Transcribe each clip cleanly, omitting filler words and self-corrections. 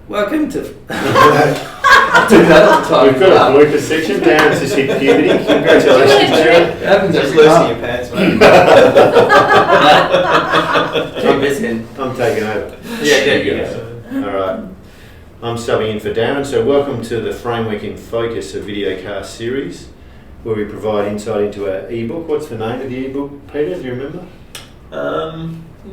Welcome to. I do that all the time. We've got a bloopers section. Darren's just hit puberty. Congratulations, Darren. It happens Just every loosen time. your pants, mate. Keep this in. I'm taking over. Yeah, there you go. Alright. I'm subbing in for Darren. So welcome to the Framework in Focus, a videocast series where we provide insight into our ebook. What's the name of the ebook, Peter? Do you remember?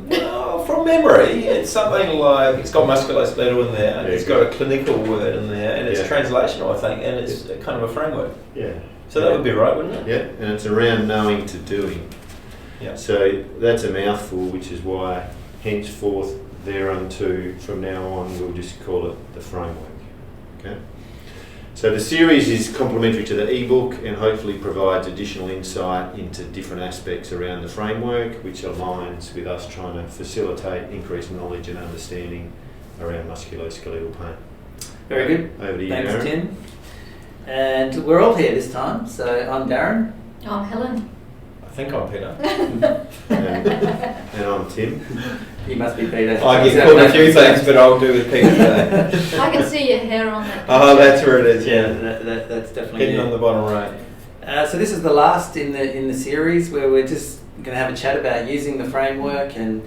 Well, from memory, it's something like, it's got musculoskeletal in there, and it's got a clinical word in there, and it's translational, I think, and it's kind of a framework. Yeah. So that would be right, wouldn't it? Yeah, and it's around knowing to doing. Yeah. So that's a mouthful, which is why henceforth thereunto from now on we'll just call it the framework. Okay. So the series is complementary to the ebook and hopefully provides additional insight into different aspects around the framework, which aligns with us trying to facilitate increased knowledge and understanding around musculoskeletal pain. Very good. Over to you, Thanks, Darren. Tim. And we're all here this time. So I'm Darren. I'm Helen. I think I'm Peter. And I'm Tim. You must be Peter. I get called a few things, but I'll do with Peter today. I can see your hair on that. Oh, that's where it is, Yeah, yeah. that's definitely Hidden you. on the bottom right. So this is the last in the series where we're just going to have a chat about using the framework and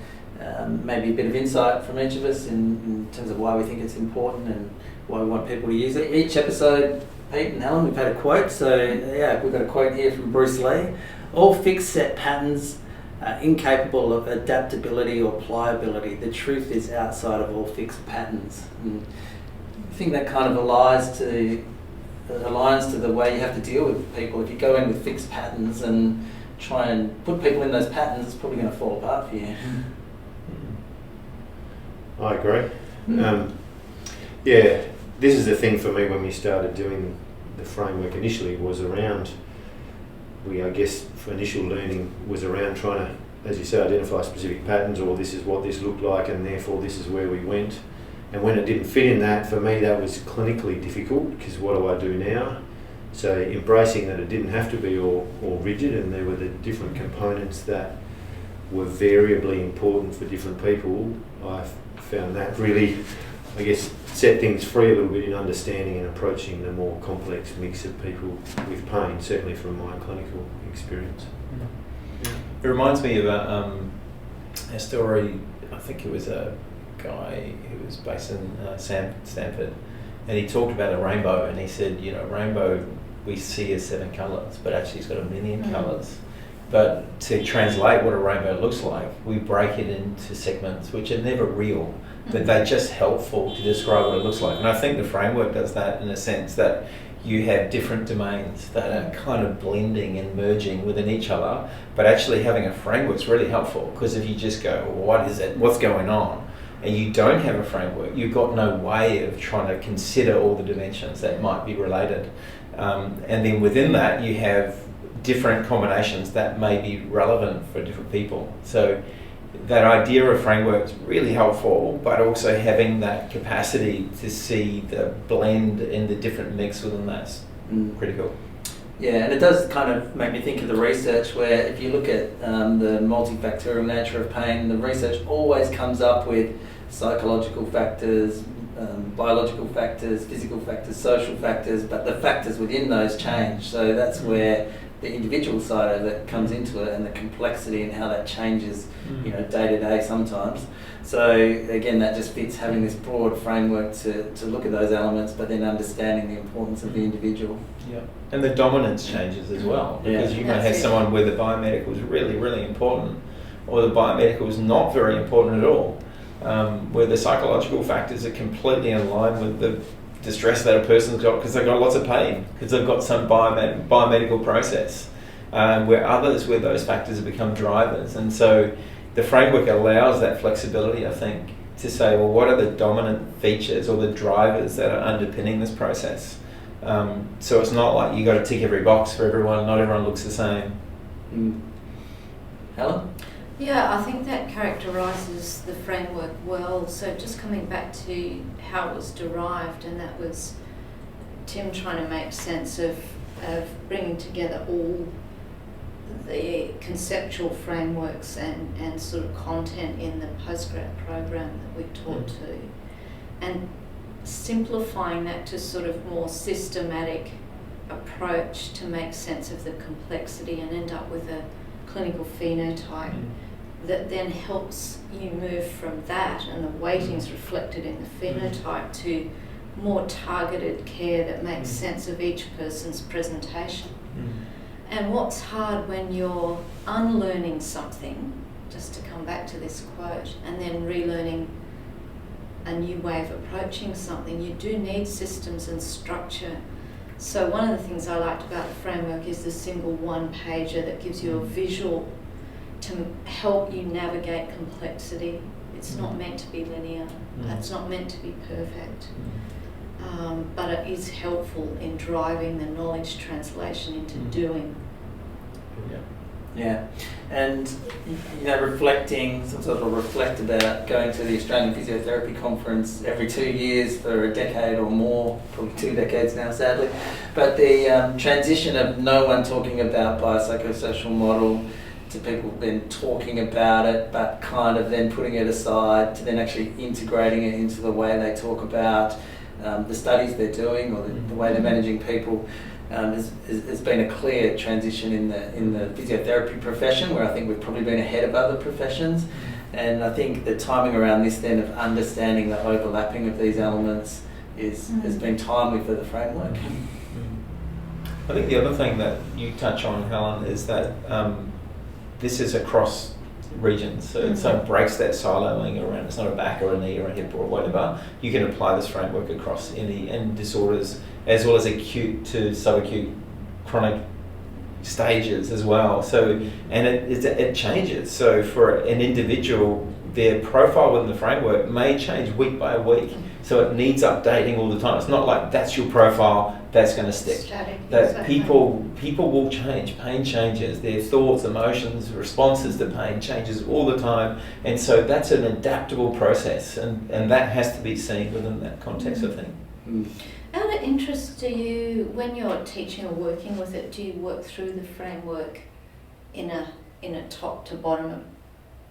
maybe a bit of insight from each of us in terms of why we think it's important and why we want people to use it. Each episode, Pete and Helen, we've had a quote. So yeah, we've got a quote here from Bruce Lee. All fixed set patterns are incapable of adaptability or pliability. The truth is outside of all fixed patterns. And I think that kind of aligns to the way you have to deal with people. If you go in with fixed patterns and try and put people in those patterns, it's probably going to fall apart for you. I agree. Yeah, this is the thing for me when we started doing the framework initially was around, I guess for initial learning was around trying to, as you say, identify specific patterns, or this is what this looked like and therefore this is where we went. And when it didn't fit in that, for me that was clinically difficult because what do I do now? So embracing that it didn't have to be all rigid and there were the different components that were variably important for different people, I found that really, I guess, set things free a little bit in understanding and approaching the more complex mix of people with pain, certainly from my clinical experience. It reminds me of a story. I think it was a guy who was based in Stanford, and he talked about a rainbow, and he said, rainbow we see as 7 colours, but actually it's got a million colours. But to translate what a rainbow looks like, we break it into segments which are never real, but they're just helpful to describe what it looks like. And I think the framework does that in a sense that you have different domains that are kind of blending and merging within each other, but actually having a framework is really helpful, because if you just go, well, what is it, what's going on, and you don't have a framework, you've got no way of trying to consider all the dimensions that might be related. And then within that, you have different combinations that may be relevant for different people. So that idea of framework is really helpful, but also having that capacity to see the blend in the different mix within that's critical. Yeah, and it does kind of make me think of the research where if you look at the multifactorial nature of pain, the research always comes up with psychological factors, biological factors, physical factors, social factors, but the factors within those change. So that's where the individual side of it comes into it, and the complexity and how that changes, day to day sometimes. So again, that just fits having this broad framework to look at those elements, but then understanding the importance of the individual. Yeah, and the dominance changes as well, because you may have someone where the biomedical is really, really important, or the biomedical is not very important at all, where the psychological factors are completely in line with the distress that a person's got because they've got lots of pain, because they've got some biomedical process, where those factors have become drivers. And so the framework allows that flexibility, I think, to say, well, what are the dominant features or the drivers that are underpinning this process? So it's not like you got to tick every box for everyone, not everyone looks the same. Helen? Yeah, I think that characterises the framework well. So just coming back to how it was derived, and that was Tim trying to make sense of bringing together all the conceptual frameworks and sort of content in the postgrad program that we taught to. and simplifying that to sort of more systematic approach to make sense of the complexity and end up with a clinical phenotype that then helps you move from that and the weightings reflected in the phenotype to more targeted care that makes sense of each person's presentation. And what's hard when you're unlearning something, just to come back to this quote, and then relearning a new way of approaching something, you do need systems and structure. So one of the things I liked about the framework is the single one-pager that gives you a visual to help you navigate complexity. It's not meant to be linear. It's not meant to be perfect. But it is helpful in driving the knowledge translation into doing. Yeah, and reflecting, sometimes I'll reflect about going to the Australian Physiotherapy Conference every 2 years for a decade or more, probably 2 decades now sadly, but the transition of no one talking about biopsychosocial model to people then talking about it but kind of then putting it aside to then actually integrating it into the way they talk about the studies they're doing or the way they're managing people. Has been a clear transition in the physiotherapy profession, where I think we've probably been ahead of other professions, and I think the timing around this then of understanding the overlapping of these elements has been timely for the framework. I think the other thing that you touch on, Helen, is that this is across regions, so it breaks that siloing around. It's not a back or a knee or a hip or whatever. You can apply this framework across any disorders, as well as acute to subacute chronic stages as well. So, and it changes. So for an individual, their profile within the framework may change week by week. So it needs updating all the time. It's not like that's your profile, that's going to stick. That people will change. Pain changes. Their thoughts, emotions, responses to pain changes all the time. And so that's an adaptable process, and that has to be seen within that context, I think. Out of interest, do you, when you're teaching or working with it, do you work through the framework in a top to bottom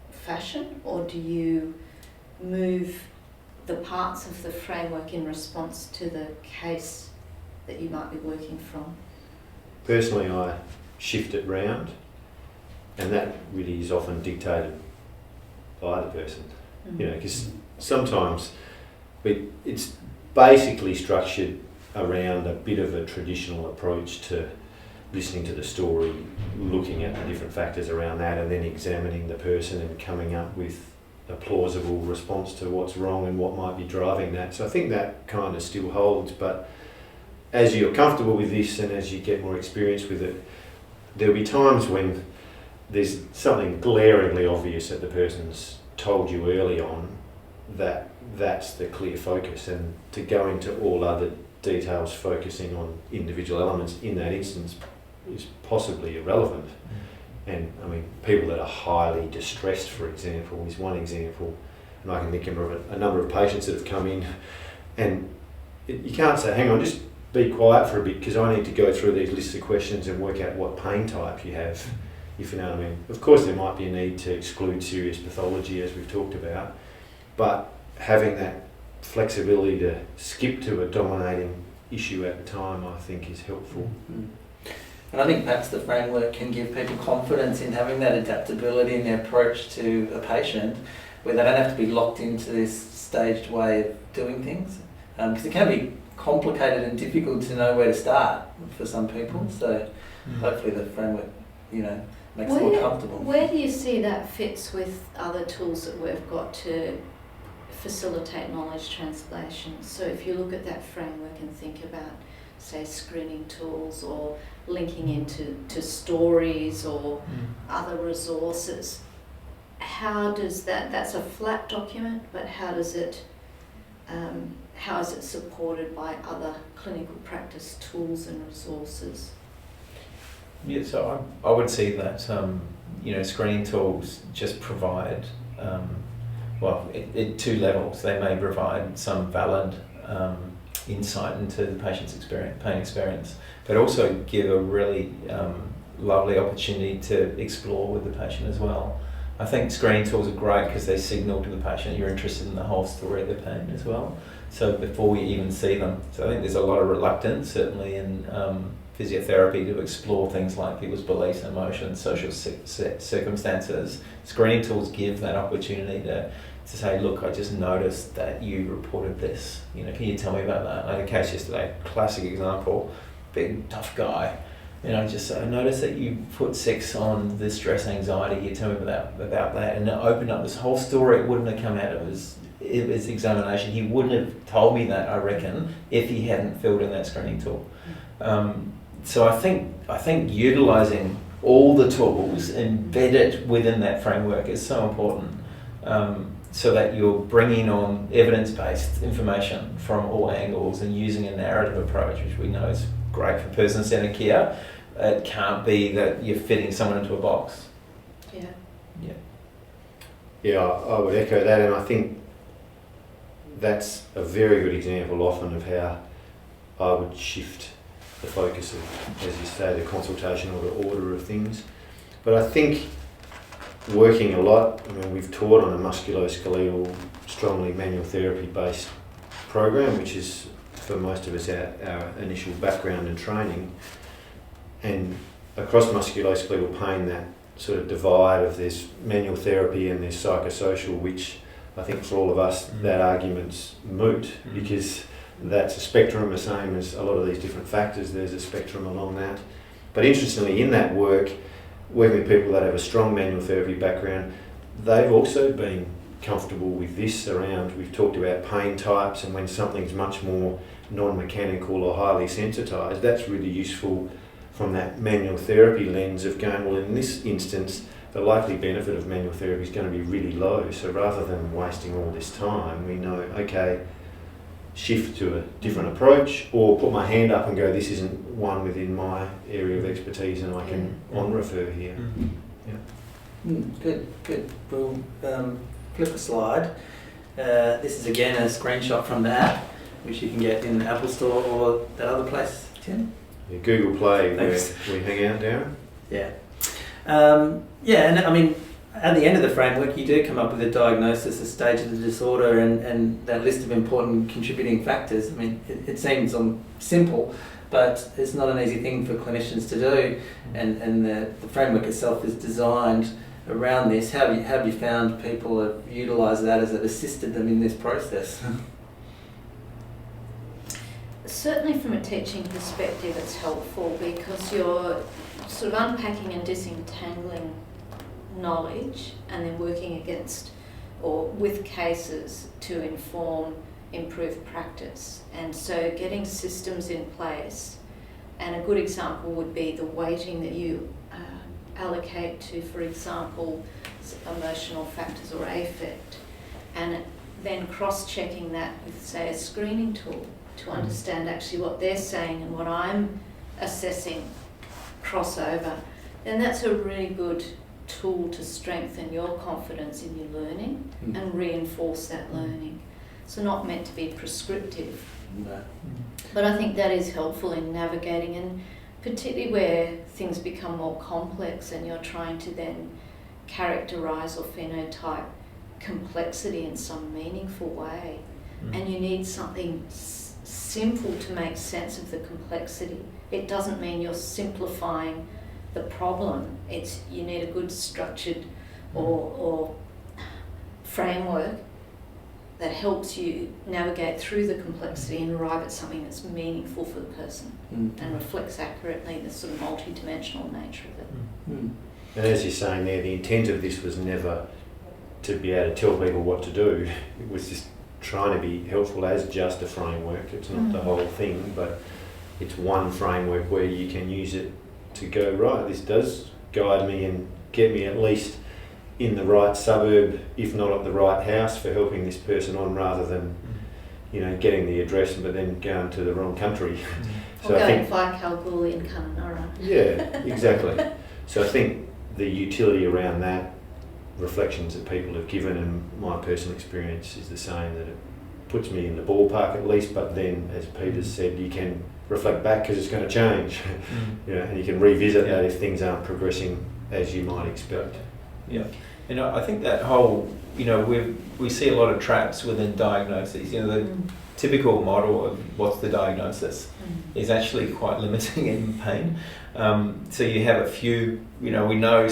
fashion, or do you move the parts of the framework in response to the case that you might be working from? Personally, I shift it round, and that really is often dictated by the person. Because sometimes it's basically structured around a bit of a traditional approach to listening to the story, looking at the different factors around that, and then examining the person and coming up with a plausible response to what's wrong and what might be driving that. So I think that kind of still holds, but as you're comfortable with this and as you get more experience with it, there'll be times when there's something glaringly obvious that the person's told you early on that's the clear focus, and to go into all other details focusing on individual elements in that instance is possibly irrelevant. And I mean, people that are highly distressed, for example, is one example, and I can think of a number of patients that have come in, and you can't say, hang on, just be quiet for a bit because I need to go through these lists of questions and work out what pain type you have, if you know what I mean. Of course there might be a need to exclude serious pathology, as we've talked about, but having that flexibility to skip to a dominating issue at the time, I think, is helpful. And I think perhaps the framework can give people confidence in having that adaptability in their approach to a patient, where they don't have to be locked into this staged way of doing things. Because it can be complicated and difficult to know where to start for some people. So hopefully the framework, makes it more comfortable. Where do you see that fits with other tools that we've got to facilitate knowledge translation? So if you look at that framework and think about, say, screening tools or linking into stories or other resources, how does that's a flat document, but how is it supported by other clinical practice tools and resources? Yeah, so I would see that screening tools just provide at 2 levels. They may provide some valid insight into the patient's pain experience, but also give a really lovely opportunity to explore with the patient as well. I think screening tools are great because they signal to the patient you're interested in the whole story of their pain as well. So before we even see them. So I think there's a lot of reluctance, certainly in physiotherapy, to explore things like people's beliefs, emotions, social circumstances. Screening tools give that opportunity to say, look, I just noticed that you reported this. Can you tell me about that? I had a case yesterday, classic example, big tough guy. I noticed that you put 6 on the stress anxiety. You tell me about that, and it opened up this whole story. It wouldn't have come out of his examination. He wouldn't have told me that, I reckon, if he hadn't filled in that screening tool. So I think utilising all the tools embedded within that framework is so important. So that you're bringing on evidence-based information from all angles and using a narrative approach, which we know is great for person-centered care. It can't be that you're fitting someone into a box. Yeah, I would echo that, and I think that's a very good example often of how I would shift the focus of, as you say, the consultation or the order of things. But I think working a lot, we've taught on a musculoskeletal, strongly manual therapy based program, which is for most of us our initial background and training. And across musculoskeletal pain, that sort of divide of there's manual therapy and there's psychosocial, which I think for all of us that argument's moot, because that's a spectrum, the same as a lot of these different factors, there's a spectrum along that. But interestingly, in that work, working with people that have a strong manual therapy background, they've also been comfortable with this around, we've talked about pain types, and when something's much more non-mechanical or highly sensitised, that's really useful from that manual therapy lens of going, well, in this instance, the likely benefit of manual therapy is going to be really low. So rather than wasting all this time, we know, okay, shift to a different approach, or put my hand up and go, this isn't one within my area of expertise and I can on-refer here. Good. We'll flip a slide. This is again a screenshot from the app, which you can get in the Apple Store or that other place, Tim? Yeah, Google Play, Thanks. Where we hang out, Darren. Yeah. And I mean, at the end of the framework, you do come up with a diagnosis, a stage of the disorder, and that list of important contributing factors. I mean, it seems simple, but it's not an easy thing for clinicians to do, and the framework itself is designed around this. How have you found people have utilised that as it assisted them in this process? Certainly from a teaching perspective it's helpful because you're sort of unpacking and disentangling knowledge and then working against or with cases to inform improved practice. And so getting systems in place, and a good example would be the weighting that you allocate to, for example, emotional factors or affect, and then cross-checking that with, say, a screening tool to understand actually what they're saying and what I'm assessing crossover, then that's a really good tool to strengthen your confidence in your learning and reinforce that learning. So not meant to be prescriptive, but I think that is helpful in navigating, and particularly where things become more complex and you're trying to then characterise or phenotype complexity in some meaningful way, and you need something simple to make sense of the complexity. It doesn't mean you're simplifying the problem. It's you need a good structured or framework that helps you navigate through the complexity and arrive at something that's meaningful for the person and reflects accurately the sort of multi-dimensional nature of it. And as you're saying there, the intent of this was never to be able to tell people what to do. It was just trying to be helpful as just a framework. It's not the whole thing, but it's one framework where you can use it to go, right, this does guide me and get me at least in the right suburb, if not at the right house, for helping this person on, rather than, getting the address but then going to the wrong country. Or going via Kalgoorlie and Kununurra. Yeah, exactly. So I think the utility around that, reflections that people have given, and my personal experience is the same, that it puts me in the ballpark at least, but then, as Peter said, you can reflect back because it's going to change, and you can revisit that if things aren't progressing as you might expect. Yeah. And I think that whole, we see a lot of traps within diagnoses. The typical model of what's the diagnosis is actually quite limiting in pain. So you have a few, we know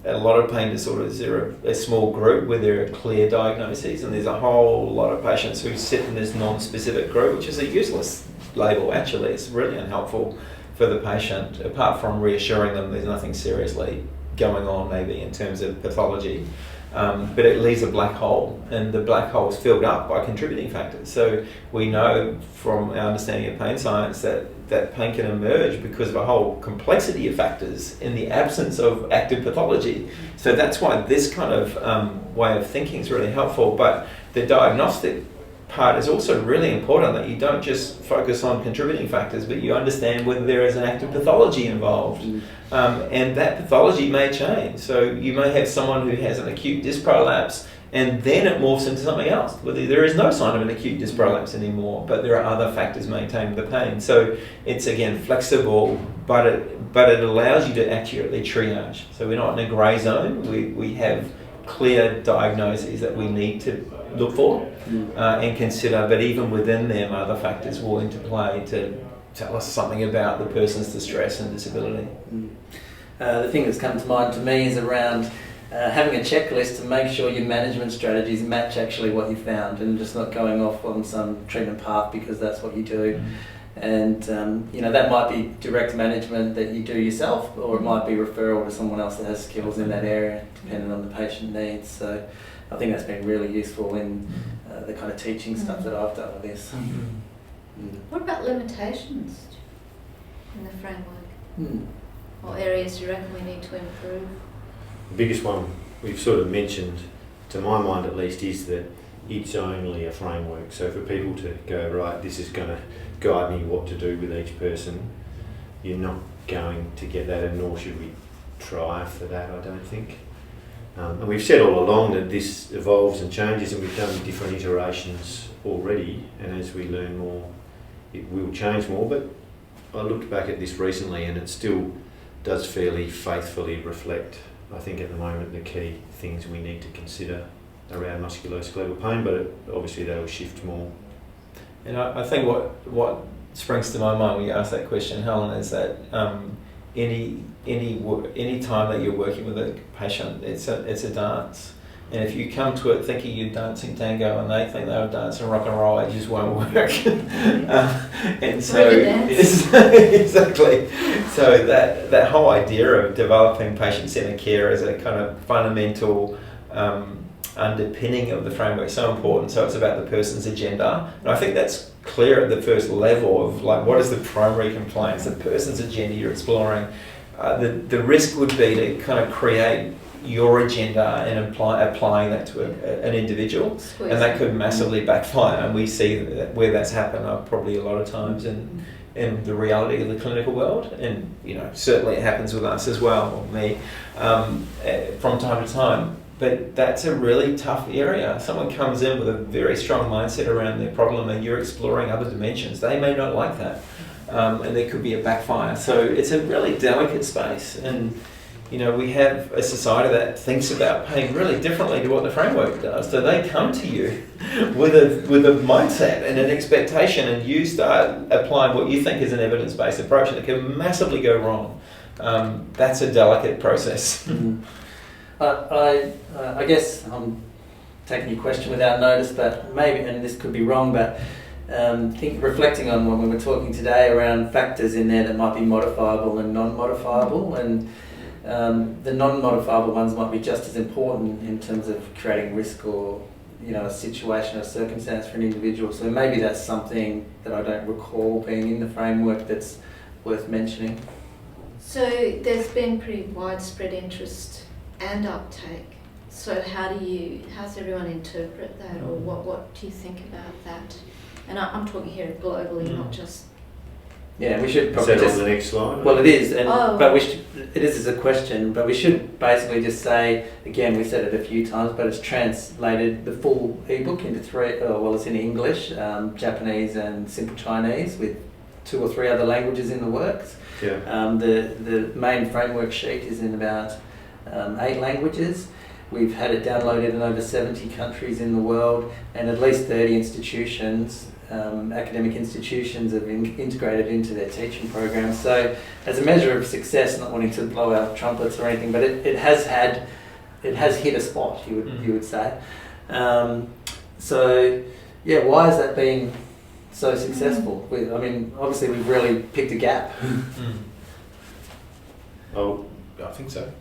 a lot of pain disorders, they're a small group where there are clear diagnoses, and there's a whole lot of patients who sit in this non-specific group, which is a useless label actually. It's really unhelpful for the patient, apart from reassuring them there's nothing seriously going on maybe in terms of pathology. But it leaves a black hole, and the black hole is filled up by contributing factors. So we know from our understanding of pain science that pain can emerge because of a whole complexity of factors in the absence of active pathology. So that's why this kind of way of thinking is really helpful. But the diagnostic part is also really important, that you don't just focus on contributing factors, but you understand whether there is an active pathology involved. And that pathology may change. So you may have someone who has an acute disc prolapse, and then it morphs into something else. Whether there is no sign of an acute disc prolapse anymore, but there are other factors maintaining the pain. So it's again flexible, but it allows you to accurately triage. So we're not in a grey zone. We have clear diagnoses that we need to look for and consider, but even within them, other factors will interplay to tell us something about the person's distress and disability. The thing that's come to mind to me is around having a checklist to make sure your management strategies match actually what you found, and just not going off on some treatment path because that's what you do. And that might be direct management that you do yourself, or it might be referral to someone else that has skills in that area, depending on the patient needs. So I think that's been really useful in the kind of teaching stuff that I've done with this. What about limitations in the framework? Or areas you reckon we need to improve? The biggest one we've sort of mentioned, to my mind at least, is that it's only a framework. So for people to go, right, this is going to guide me what to do with each person, you're not going to get that, and nor should we try for that, I don't think. And we've said all along that this evolves and changes, and we've done different iterations already, and as we learn more, it will change more. But I looked back at this recently, and it still does fairly faithfully reflect, I think at the moment, the key things we need to consider around musculoskeletal pain, but obviously that will shift more. And I think what springs to my mind when you ask that question, Helen, is that any time that you're working with a patient, it's a dance. And if you come to it thinking you're dancing tango and they think they're dancing rock and roll, it just won't work. And so exactly. So that whole idea of developing patient-centered care as a kind of fundamental underpinning of the framework is so important. So it's about the person's agenda, and I think that's clear at the first level of like, what is the primary complaints, the person's agenda you're exploring. The risk would be to kind of create your agenda and applying that to an individual, and that could massively backfire. And we see where that's happened probably a lot of times in the reality of the clinical world, and certainly it happens with us as well, or me, from time to time. But that's a really tough area. Someone comes in with a very strong mindset around their problem, and you're exploring other dimensions. They may not like that, and there could be a backfire. So it's a really delicate space, and we have a society that thinks about pain really differently to what the framework does. So they come to you with a mindset and an expectation, and you start applying what you think is an evidence-based approach, and it can massively go wrong. That's a delicate process. I guess I'm taking your question without notice, but maybe, and this could be wrong, but reflecting on when we were talking today around factors in there that might be modifiable and non-modifiable, and the non-modifiable ones might be just as important in terms of creating risk or a situation or circumstance for an individual. So maybe that's something that I don't recall being in the framework that's worth mentioning. So there's been pretty widespread interest and uptake. So how's everyone interpret that, or what do you think about that? And I'm talking here globally, not just. Yeah, we should probably on the next slide. Well, it is, but it is as a question. But we should basically just say again. We said it a few times, but it's translated the full ebook into three. It's in English, Japanese, and Simple Chinese, with 2 or 3 other languages in the works. Yeah. The main framework sheet is in about 8 languages. We've had it downloaded in over 70 countries in the world, and at least 30 institutions, academic institutions, have integrated into their teaching programs. So as a measure of success, not wanting to blow our trumpets or anything, but it has hit a spot, you would say. So yeah, why has that been so successful? I mean, obviously we've really picked a gap. Oh, I think so.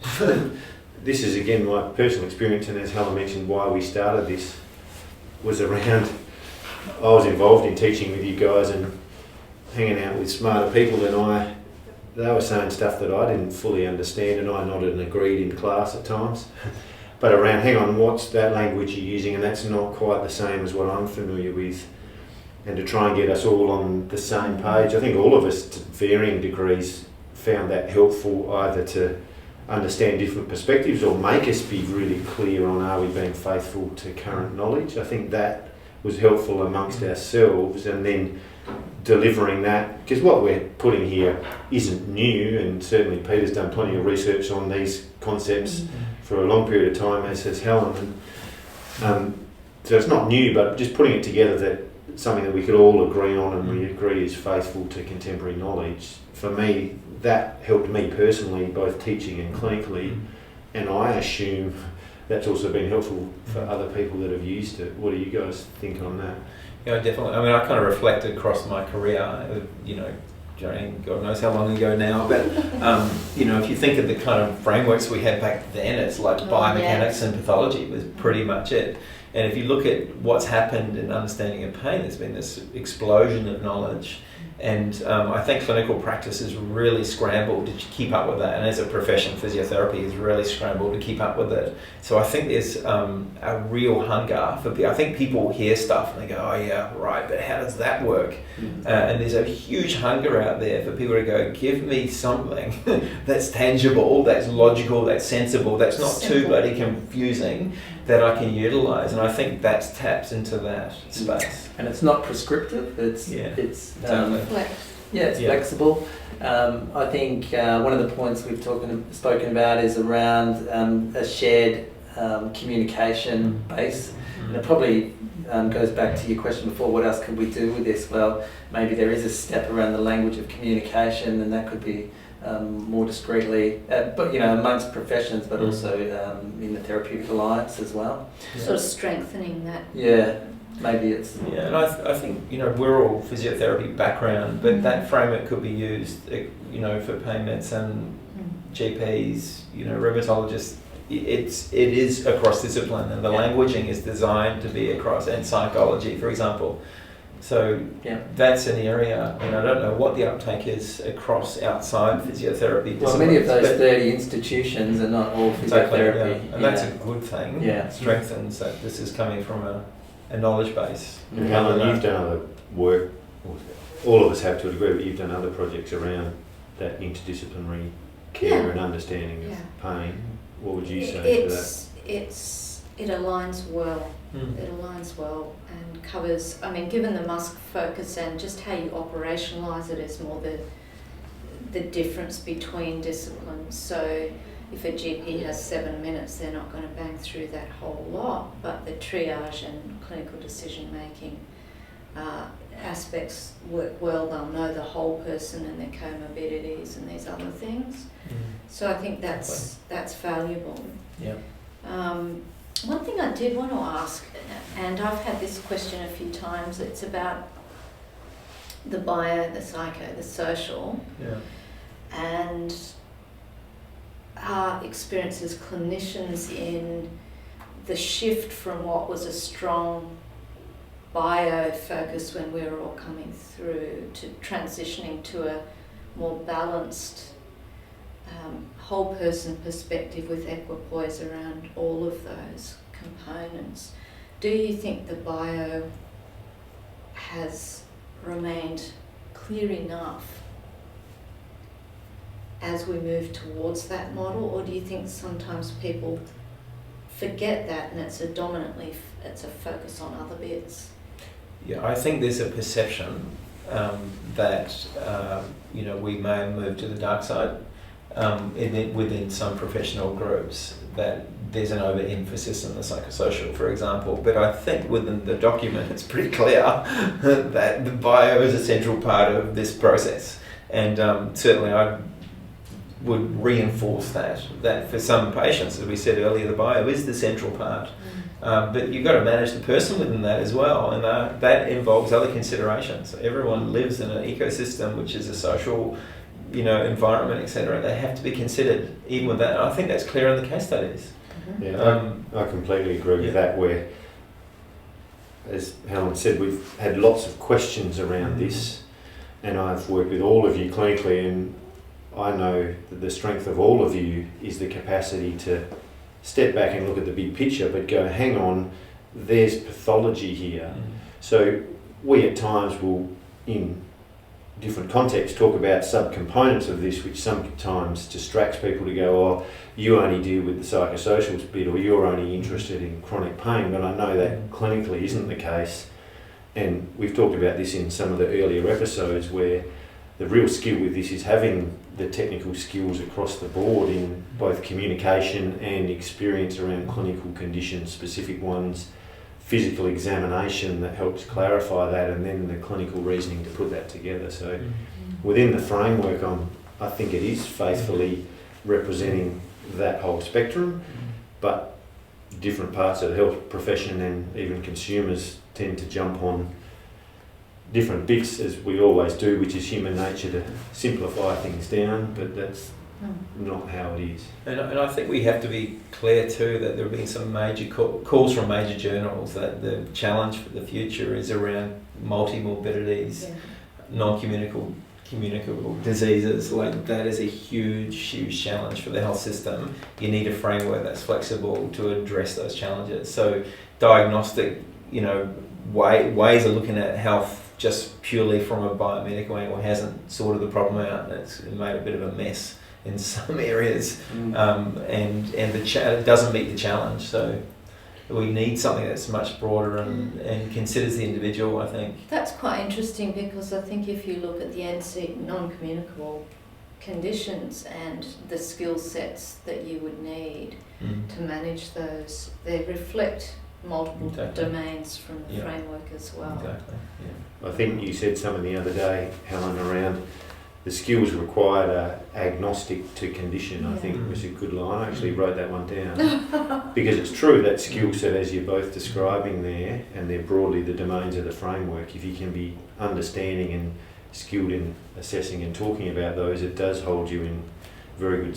this is again my personal experience, and as Helen mentioned, why we started this was around. I was involved in teaching with you guys and hanging out with smarter people than I. They were saying stuff that I didn't fully understand, and I nodded and agreed in class at times. But around, hang on, what's that language you're using? And that's not quite the same as what I'm familiar with. And to try and get us all on the same page. I think all of us, to varying degrees, found that helpful, either to understand different perspectives or make us be really clear on, are we being faithful to current knowledge? I think that was helpful amongst ourselves, and then delivering that, because what we're putting here isn't new, and certainly Peter's done plenty of research on these concepts for a long period of time, as has Helen. So it's not new, but just putting it together, that something that we could all agree on and we agree is faithful to contemporary knowledge. For me, that helped me personally, both teaching and clinically, and I assume that's also been helpful for other people that have used it. What do you guys think on that? Yeah, definitely. I mean, I kind of reflected across my career, you know, God knows how long ago now, but, you know, if you think of the kind of frameworks we had back then, it's like biomechanics and pathology was pretty much it. And if you look at what's happened in understanding of pain, there's been this explosion of knowledge. And I think clinical practice has really scrambled to keep up with that. And as a profession, physiotherapy has really scrambled to keep up with it. So I think there's a real hunger for I think people hear stuff and they go, oh yeah, right, but how does that work? And there's a huge hunger out there for people to go, give me something that's tangible, that's logical, that's sensible, that's not too bloody confusing, that I can utilise. And I think that's taps into that space. And it's not prescriptive. It's flexible. I think one of the points we've spoken about is around a shared communication base. And it probably goes back to your question before, what else could we do with this? Well, maybe there is a step around the language of communication, and that could be more discreetly, but you know, amongst professions, but also in the therapeutic alliance as well. Sort of strengthening that. Yeah. Maybe it's... Yeah, and I think, you know, we're all physiotherapy background, but that framework could be used, you know, for pain medicine, GPs, you know, rheumatologists. It is across discipline, and the languaging is designed to be across, and psychology, for example. So that's an area, and I don't know what the uptake is across outside physiotherapy. Well, many of those 30 institutions are not all physiotherapy. And that's a good thing. Yeah. It strengthens that this is coming from a knowledge base. And Helen, you've done other work, all of us have to a degree, but you've done other projects around that interdisciplinary care and understanding of pain. What would you say to that? It aligns well. It aligns well and covers, I mean, given the MUSC focus and just how you operationalise it is more the difference between disciplines. So if a GP has 7 minutes, they're not going to bang through that whole lot, but the triage and clinical decision making aspects work well. They'll know the whole person and their comorbidities and these other things. So I think that's valuable. Yeah. One thing I did want to ask, and I've had this question a few times, it's about the bio, the psycho, the social, and our experience as clinicians in the shift from what was a strong bio focus when we were all coming through to transitioning to a more balanced whole person perspective with equipoise around all of those components. Do you think the bio has remained clear enough as we move towards that model, or do you think sometimes people forget that and it's a focus on other bits? Yeah, I think there's a perception that you know, we may move to the dark side within some professional groups, that there's an overemphasis on the psychosocial, for example. But I think within the document, it's pretty clear that the bio is a central part of this process. And certainly I would reinforce that for some patients, as we said earlier, the bio is the central part. But you've got to manage the person within that as well, and that involves other considerations. Everyone lives in an ecosystem which is a social, environment, etc. They have to be considered even with that. And I think that's clear in the case studies. Yeah, I completely agree with that, where, as Helen said, we've had lots of questions around this, and I've worked with all of you clinically, and I know that the strength of all of you is the capacity to step back and look at the big picture, but go, hang on, there's pathology here. So we at times will, in different contexts, talk about subcomponents of this, which sometimes distracts people to go, oh, you only deal with the psychosocial bit, or you're only interested in chronic pain. But I know that clinically isn't the case. And we've talked about this in some of the earlier episodes, where the real skill with this is having the technical skills across the board in both communication and experience around clinical conditions, specific ones, physical examination that helps clarify that, and then the clinical reasoning to put that together. So within the framework, I think it is faithfully representing that whole spectrum, but different parts of the health profession and even consumers tend to jump on different bits, as we always do, which is human nature to simplify things down, but that's not how it is. And I think we have to be clear too that there have been some major calls from major journals that the challenge for the future is around multi-morbidities, non-communicable diseases. Like, that is a huge challenge for the health system. You need a framework that's flexible to address those challenges. So diagnostic, ways of looking at health just purely from a biomedical angle hasn't sorted the problem out, and it's made a bit of a mess in some areas, and it doesn't meet the challenge. So we need something that's much broader and considers the individual, I think. That's quite interesting, because I think if you look at the NC non-communicable conditions and the skill sets that you would need to manage those, they reflect multiple domains from the framework as well. Exactly. Yeah. I think you said something the other day, Helen, around the skills required are agnostic to condition. I think it was a good line. I actually wrote that one down because it's true, that skill set, as you're both describing there, and they're broadly the domains of the framework. If you can be understanding and skilled in assessing and talking about those, it does hold you in very good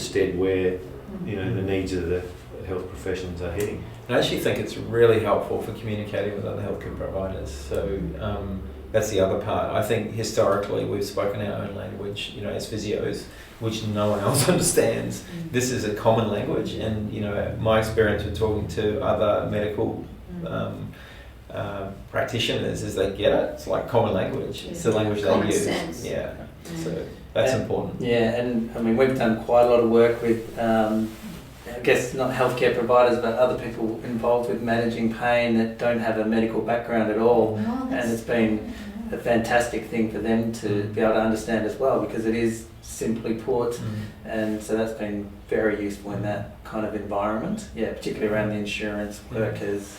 stead where the needs of the health professions are heading. I actually think it's really helpful for communicating with other healthcare providers. So that's the other part. I think historically we've spoken our own language, as physios, which no one else understands. This is a common language, and my experience with talking to other medical practitioners is they get it. It's like common language. It's the language they use. Sense. Yeah. So that's important. Yeah, and I mean, we've done quite a lot of work with I guess not healthcare providers, but other people involved with managing pain that don't have a medical background at all. And it's been a fantastic thing for them to be able to understand as well, because it is simply put, and so that's been very useful in that kind of environment. Yeah, particularly around the insurance workers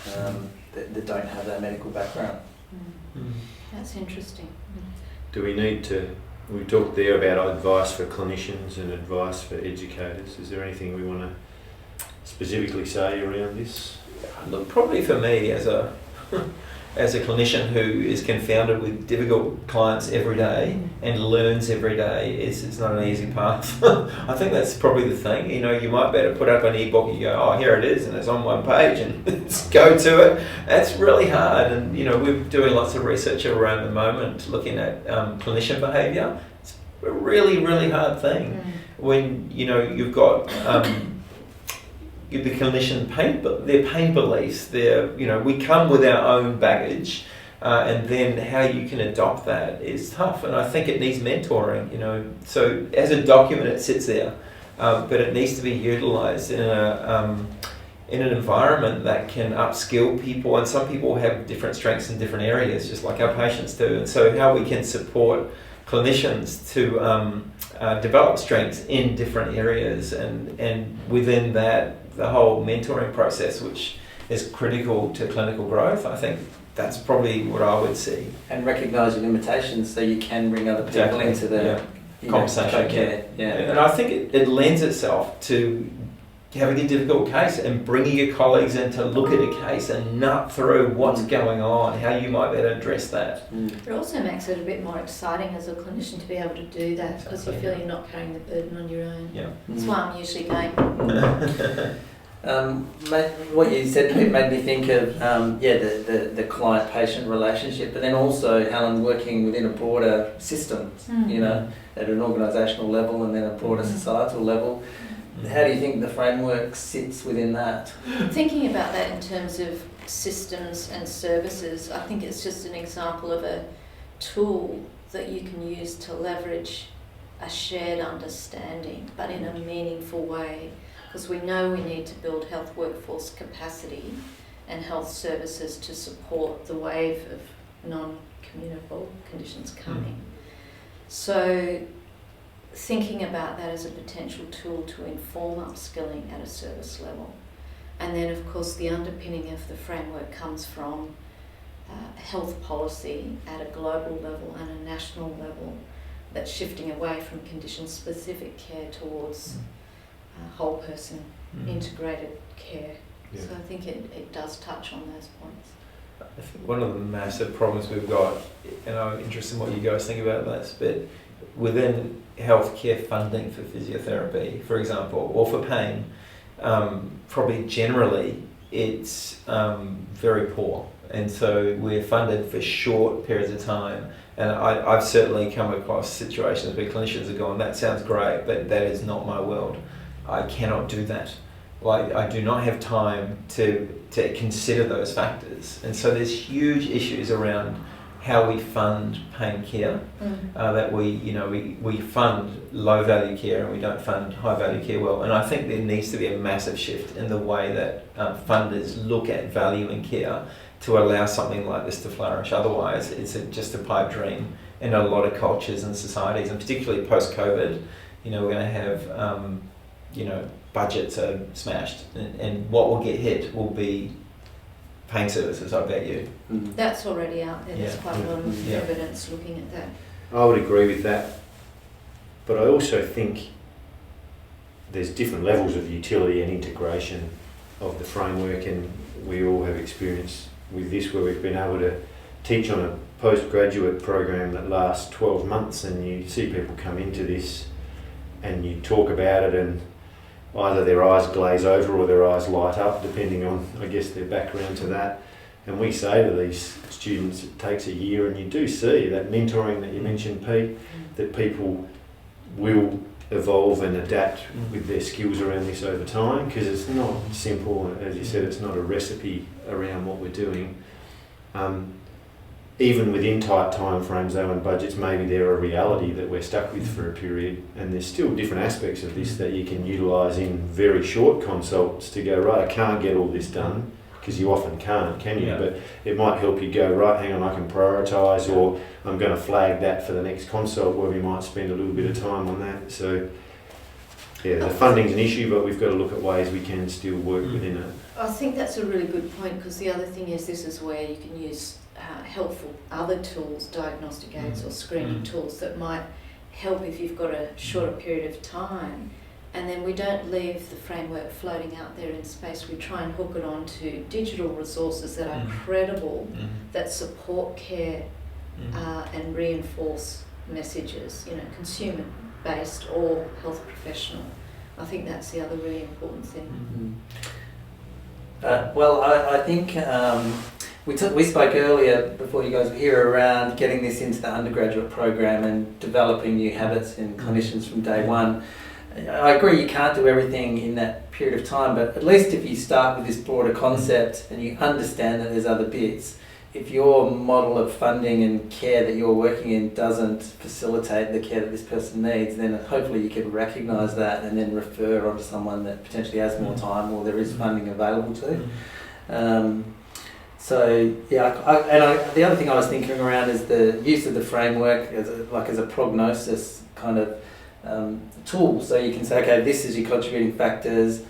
that don't have that medical background. That's interesting. Do we need to? We talked there about advice for clinicians and advice for educators. Is there anything we want to specifically say around this? Look, probably for me as a clinician who is confounded with difficult clients every day and learns every day, it's not an easy path. I think that's probably the thing. You might better put up an ebook and you go, oh, here it is, and it's on one page, and go to it. That's really hard, and we're doing lots of research around the moment looking at clinician behaviour. It's a really, really hard thing when you've got the clinician their pain beliefs. We come with our own baggage, and then how you can adopt that is tough. And I think it needs mentoring. So as a document, it sits there, but it needs to be utilised in an environment that can upskill people. And some people have different strengths in different areas, just like our patients do. And so how we can support clinicians to develop strengths in different areas, and within that, the whole mentoring process, which is critical to clinical growth. I think that's probably what I would see. And recognise your limitations so you can bring other people into the conversation. And I think it lends itself to having a difficult case and bringing your colleagues in to look at a case and nut through what's going on, how you might better address that. It also makes it a bit more exciting as a clinician to be able to do that, because you feel you're not carrying the burden on your own. That's why I'm usually going. What you said made me think of the client-patient relationship, but then also, Helen, working within a broader system, at an organisational level and then a broader societal level. How do you think the framework sits within that? Thinking about that in terms of systems and services, I think it's just an example of a tool that you can use to leverage a shared understanding, but in a meaningful way, because we know we need to build health workforce capacity and health services to support the wave of non-communicable conditions coming. So thinking about that as a potential tool to inform upskilling at a service level. And then, of course, the underpinning of the framework comes from health policy at a global level and a national level that's shifting away from condition-specific care towards whole person integrated care. Yeah. So I think it does touch on those points. I think one of the massive problems we've got, and I'm interested in what you guys think about this, but within healthcare funding for physiotherapy, for example, or for pain, probably generally it's very poor. And so we're funded for short periods of time. And I've certainly come across situations where clinicians are going, that sounds great, but that is not my world. I cannot do that. Like, I do not have time to consider those factors. And so there's huge issues around how we fund pain care, that we fund low value care and we don't fund high value care well. And I think there needs to be a massive shift in the way that funders look at value in care to allow something like this to flourish. Otherwise, it's just a pipe dream in a lot of cultures and societies, and particularly post-COVID. We're going to have, budgets are smashed, and what will get hit will be pain services, I bet you. That's already out there. There's quite a lot of evidence looking at that. I would agree with that, but I also think there's different levels of utility and integration of the framework, and we all have experience with this where we've been able to teach on a postgraduate program that lasts 12 months, and you see people come into this and you talk about it and either their eyes glaze over or their eyes light up, depending on, I guess, their background to that. And we say to these students, it takes a year, and you do see that mentoring that you mentioned, Pete, that people will evolve and adapt with their skills around this over time, because it's not simple. As you said, it's not a recipe around what we're doing. Even within tight time frames though and budgets, maybe they're a reality that we're stuck with for a period, and there's still different aspects of this that you can utilise in very short consults to go, right, I can't get all this done, because you often can't, can you? But it might help you go, right, hang on, I can prioritise, or I'm going to flag that for the next consult where we might spend a little bit of time on that. So the funding's an issue, but we've got to look at ways we can still work within it. I think that's a really good point, because the other thing is this is where you can use helpful other tools, diagnostic aids or screening tools that might help if you've got a shorter period of time. And then we don't leave the framework floating out there in space. We try and hook it onto digital resources that are credible, that support care and reinforce messages, consumer-based or health professional. I think that's the other really important thing. I think we spoke earlier before you guys were here around getting this into the undergraduate program and developing new habits in clinicians from day one. I agree you can't do everything in that period of time, but at least if you start with this broader concept and you understand that there's other bits, if your model of funding and care that you're working in doesn't facilitate the care that this person needs, then hopefully you can recognise that and then refer on to someone that potentially has more time or there is funding available to. So yeah, the other thing I was thinking around is the use of the framework as a prognosis kind of tool. So you can say, okay, this is your contributing factors.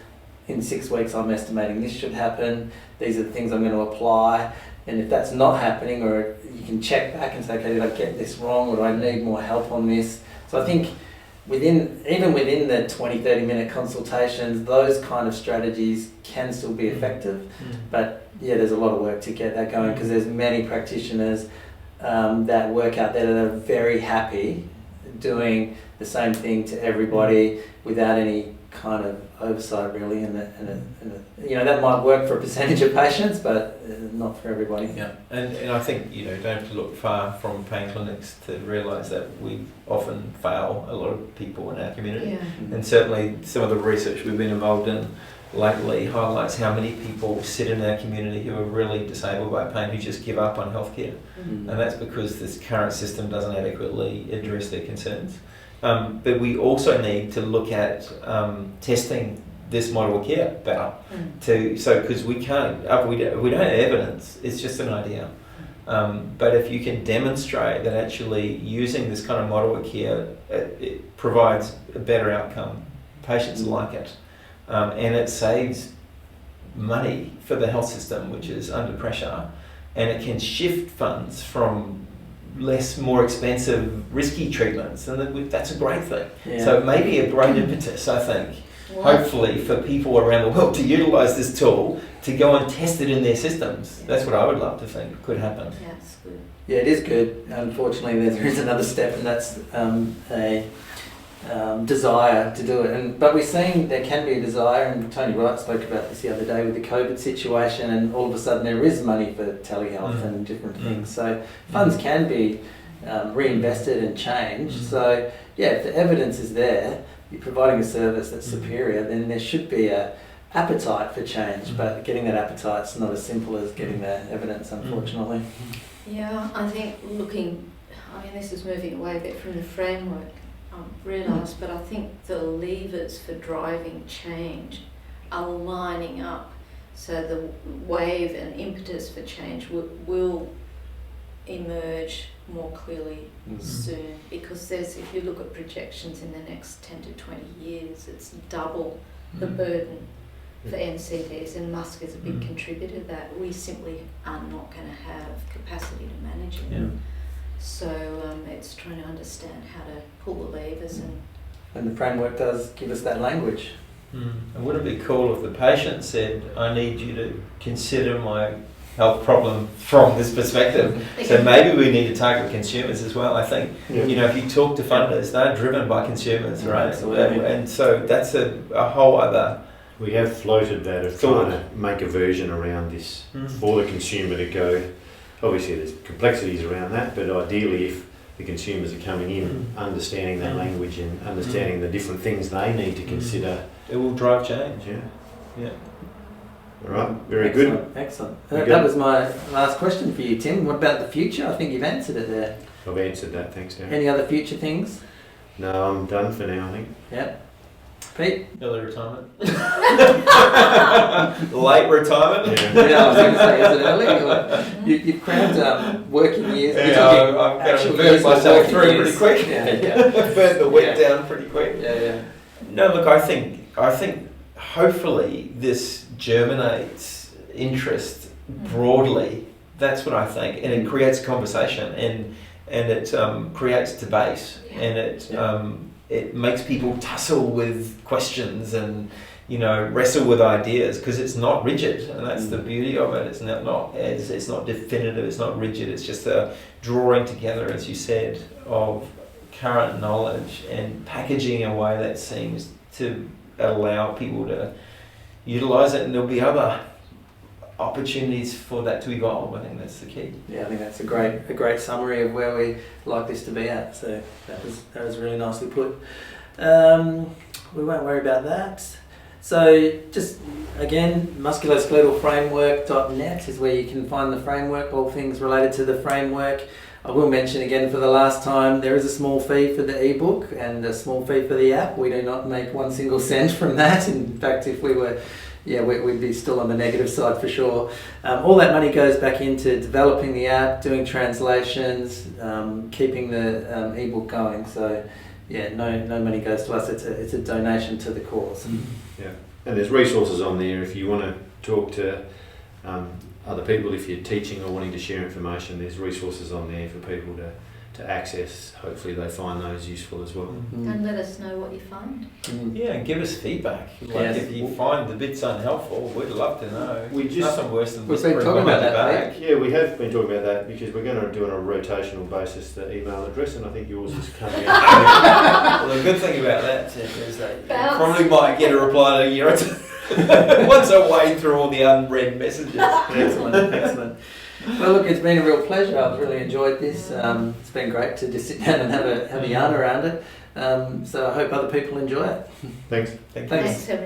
In 6 weeks, I'm estimating this should happen. These are the things I'm going to apply. And if that's not happening, or you can check back and say, okay, did I get this wrong, or do I need more help on this? So I think even within the 20-30 minute consultations, those kind of strategies can still be effective. But yeah, there's a lot of work to get that going, because there's many practitioners that work out there that are very happy doing the same thing to everybody without any kind of oversight really, and that might work for a percentage of patients, but not for everybody. Yeah, and I think don't have to look far from pain clinics to realise that we often fail a lot of people in our community. Yeah. And certainly some of the research we've been involved in lately highlights how many people sit in our community who are really disabled by pain, who just give up on healthcare. And that's because this current system doesn't adequately address their concerns. But we also need to look at testing this model of care better, because we can't, if we don't have evidence, it's just an idea. But if you can demonstrate that actually using this kind of model of care, it provides a better outcome, patients like it, and it saves money for the health system, which is under pressure, and it can shift funds from more expensive, risky treatments, and that's a great thing. Yeah. So it may be a great impetus, I think, hopefully for people around the world to utilise this tool to go and test it in their systems. That's what I would love to think could happen. Yeah, it's good. Yeah, it is good. Unfortunately, there is another step, and that's a desire to do it. But we're seeing there can be a desire, and Tony Wright spoke about this the other day with the COVID situation, and all of a sudden there is money for telehealth and different things. So funds can be reinvested and changed. So yeah, if the evidence is there, you're providing a service that's superior, then there should be a appetite for change. But getting that appetite's not as simple as getting the evidence, unfortunately. Yeah, I think this is moving away a bit from the framework, realised, but I think the levers for driving change are lining up, so the wave and impetus for change will emerge more clearly soon, because if you look at projections in the next 10 to 20 years, it's double the burden for NCDs, and Musk is a big contributor to that. We simply are not going to have capacity to manage it. Yeah. So it's trying to understand how to pull the levers And the framework does give us that language. And wouldn't it be cool if the patient said, I need you to consider my health problem from this perspective? So maybe we need to target consumers as well. I think, if you talk to funders, they're driven by consumers, right? Absolutely. And so that's a whole other... We have floated that of trying to make a version around this for the consumer to go. Obviously there's complexities around that, but ideally if the consumers are coming in understanding that language and understanding the different things they need to consider, it will drive change. Yeah. All right, very good. Excellent. That was my last question for you, Tim. What about the future? I think you've answered it there. I've answered that, thanks, Darren. Any other future things? No, I'm done for now, I think. Yep. Pete? Early retirement. Late retirement. Yeah, I was going to say, is it early? You've crammed working years. I'm going to burn myself through pretty quick. Burn the wheat down pretty quick. Yeah. No, look, I think hopefully this germinates interest broadly. That's what I think, and it creates conversation, and it creates debate, and it makes people tussle with questions and wrestle with ideas, because it's not rigid, and that's the beauty of it. It's not definitive, it's not rigid. It's just a drawing together, as you said, of current knowledge and packaging in a way that seems to allow people to utilise it, and there'll be other opportunities for that to evolve. I think that's the key. Yeah, I think that's a great summary of where we like this to be at. So that was really nicely put. We won't worry about that. So just again, musculoskeletalframework.net is where you can find the framework, all things related to the framework. I will mention again for the last time, there is a small fee for the ebook and a small fee for the app. We do not make 1 single cent from that. In fact, if we were yeah, we'd be still on the negative side for sure. All that money goes back into developing the app, doing translations, keeping the ebook going. So, yeah, no money goes to us. It's a donation to the cause. Yeah, and there's resources on there if you want to talk to other people. If you're teaching or wanting to share information, there's resources on there for people to access. Hopefully they find those useful as well. And let us know what you find. Yeah, and give us feedback. Like Yes. if you find the bits unhelpful, we'd love to know. We just- Nothing worse than We've been talking about that, back. Yeah, we have been talking about that because we're going to do on a rotational basis the email address, and I think yours is coming out. Well, the good thing about that, Tim, is that you Bounce. probably might get a reply in a year or two. Once I wade through all the unread messages. Excellent. Well, look, it's been a real pleasure. I've really enjoyed this. It's been great to just sit down and have a yarn around it. So I hope other people enjoy it. Thanks. Thank you. Thanks. Thanks, everyone.